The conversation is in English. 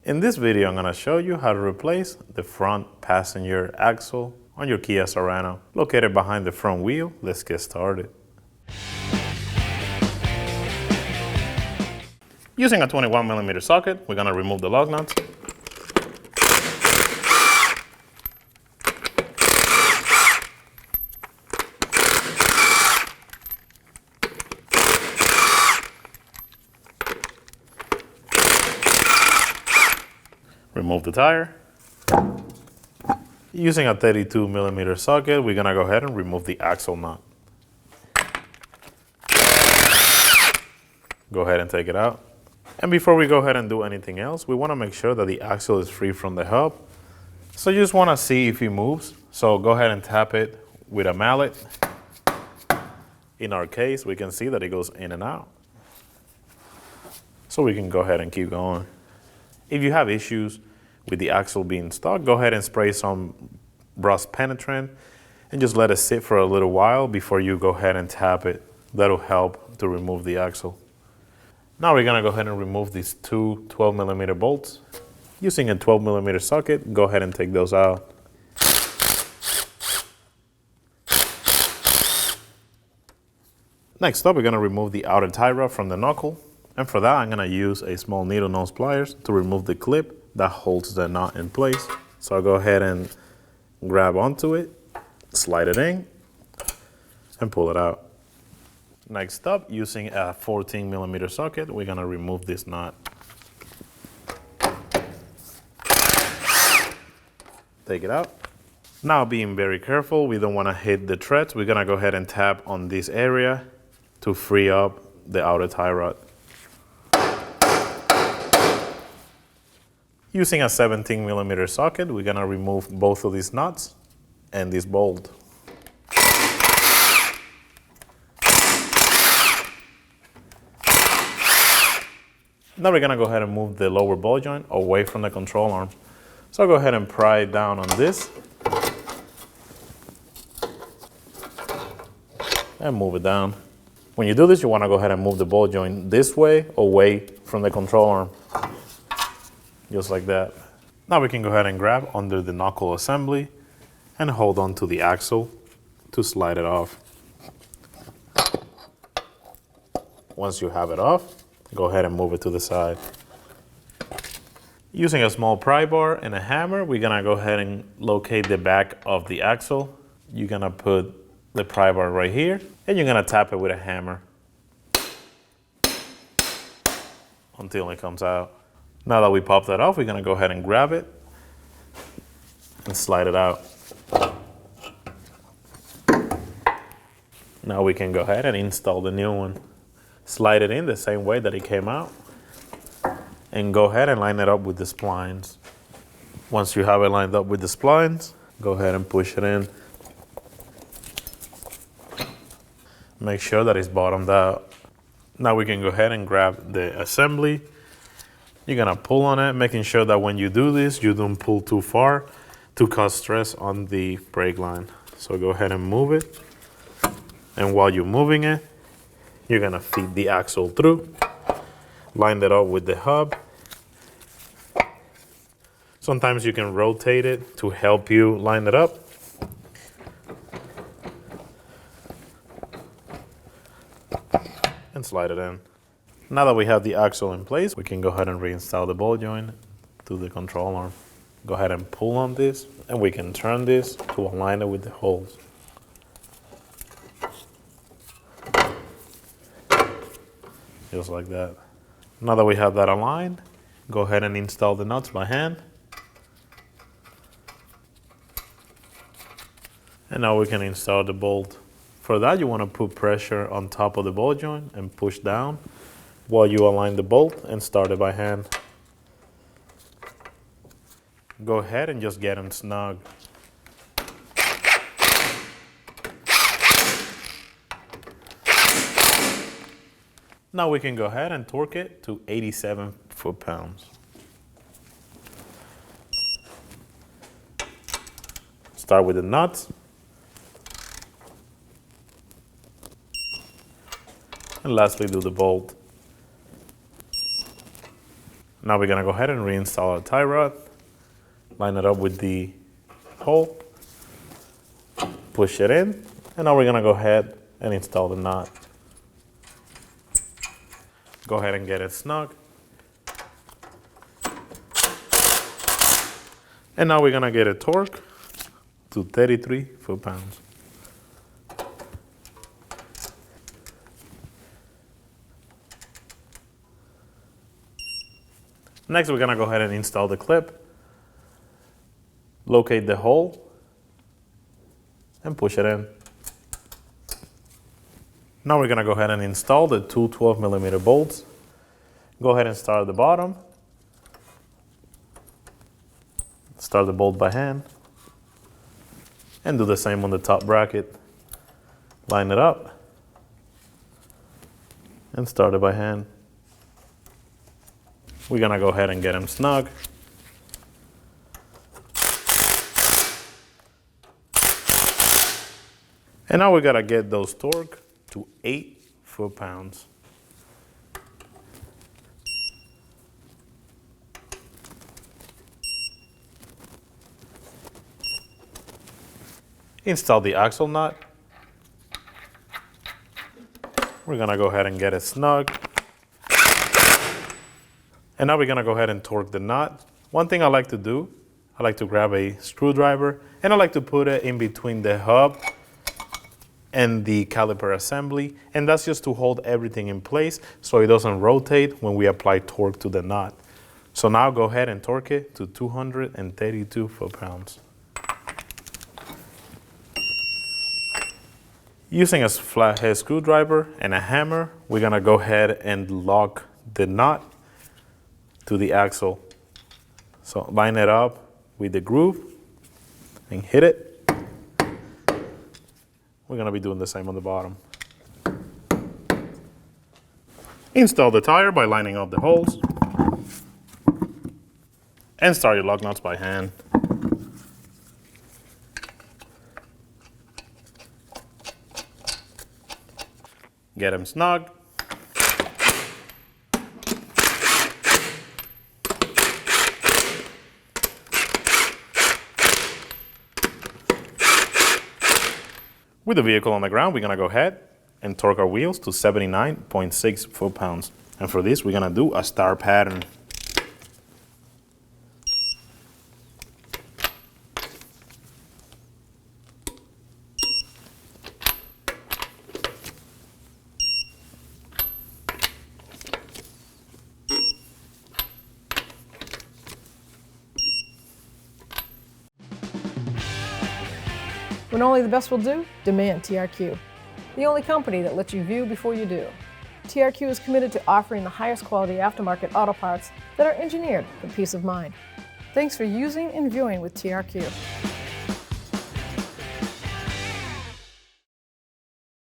In this video, I'm going to show you how to replace the front passenger axle on your Kia Sorento, located behind the front wheel. Let's get started. Using a 21mm socket, we're going to remove the lug nuts. Remove the tire. Using a 32mm socket, we're gonna go ahead and remove the axle nut. Go ahead and take it out. And before we go ahead and do anything else, we wanna make sure that the axle is free from the hub. So you just wanna see if it moves. So go ahead and tap it with a mallet. In our case, we can see that it goes in and out. So we can go ahead and keep going. If you have issues with the axle being stuck, go ahead and spray some rust penetrant and just let it sit for a little while before you go ahead and tap it. That'll help to remove the axle. Now we're gonna go ahead and remove these two 12mm bolts. Using a 12mm socket, go ahead and take those out. Next up, we're gonna remove the outer tie rod from the knuckle. And for that, I'm gonna use a small needle nose pliers to remove the clip that holds the nut in place. So I'll go ahead and grab onto it, slide it in, and pull it out. Next up, using a 14mm socket, we're gonna remove this nut. Take it out. Now, being very careful, we don't wanna hit the threads. We're gonna go ahead and tap on this area to free up the outer tie rod. Using a 17mm socket, we're gonna remove both of these nuts and this bolt. Now we're gonna go ahead and move the lower ball joint away from the control arm. So I'll go ahead and pry it down on this and move it down. When you do this, you wanna go ahead and move the ball joint this way, away from the control arm. Just like that. Now we can go ahead and grab under the knuckle assembly and hold on to the axle to slide it off. Once you have it off, go ahead and move it to the side. Using a small pry bar and a hammer, we're gonna go ahead and locate the back of the axle. You're gonna put the pry bar right here and you're gonna tap it with a hammer until it comes out. Now that we pop that off, we're gonna go ahead and grab it and slide it out. Now we can go ahead and install the new one. Slide it in the same way that it came out and go ahead and line it up with the splines. Once you have it lined up with the splines, go ahead and push it in. Make sure that it's bottomed out. Now we can go ahead and grab the assembly. You're gonna pull on it, making sure that when you do this, you don't pull too far to cause stress on the brake line. So go ahead and move it. And while you're moving it, you're gonna feed the axle through, line it up with the hub. Sometimes you can rotate it to help you line it up. And slide it in. Now that we have the axle in place, we can go ahead and reinstall the ball joint to the control arm. Go ahead and pull on this, and we can turn this to align it with the holes. Just like that. Now that we have that aligned, go ahead and install the nuts by hand. And now we can install the bolt. For that, you want to put pressure on top of the ball joint and push down while you align the bolt and start it by hand. Go ahead and just get them snug. Now we can go ahead and torque it to 87 foot-pounds. Start with the nuts. And lastly, do the bolt. Now we're gonna go ahead and reinstall our tie rod, line it up with the hole, push it in, and now we're gonna go ahead and install the knot. Go ahead and get it snug. And now we're gonna get it torqued to 33 foot-pounds. Next, we're gonna go ahead and install the clip, locate the hole, and push it in. Now we're gonna go ahead and install the two 12mm bolts. Go ahead and start at the bottom. Start the bolt by hand. And do the same on the top bracket. Line it up. And start it by hand. We're gonna go ahead and get them snug. And now we gotta get those torque to 8 foot-pounds. Install the axle nut. We're gonna go ahead and get it snug. And now we're gonna go ahead and torque the nut. One thing I like to do, I like to grab a screwdriver and I like to put it in between the hub and the caliper assembly, and that's just to hold everything in place so it doesn't rotate when we apply torque to the nut. So now go ahead and torque it to 232 foot-pounds. Using a flathead screwdriver and a hammer, we're gonna go ahead and lock the nut to the axle. So line it up with the groove and hit it. We're gonna be doing the same on the bottom. Install the tire by lining up the holes. And start your lug nuts by hand. Get them snug. With the vehicle on the ground, we're gonna go ahead and torque our wheels to 79.6 foot-pounds. And for this, we're gonna do a star pattern. When only the best will do, demand TRQ. The only company that lets you view before you do. TRQ is committed to offering the highest quality aftermarket auto parts that are engineered for peace of mind. Thanks for using and viewing with TRQ.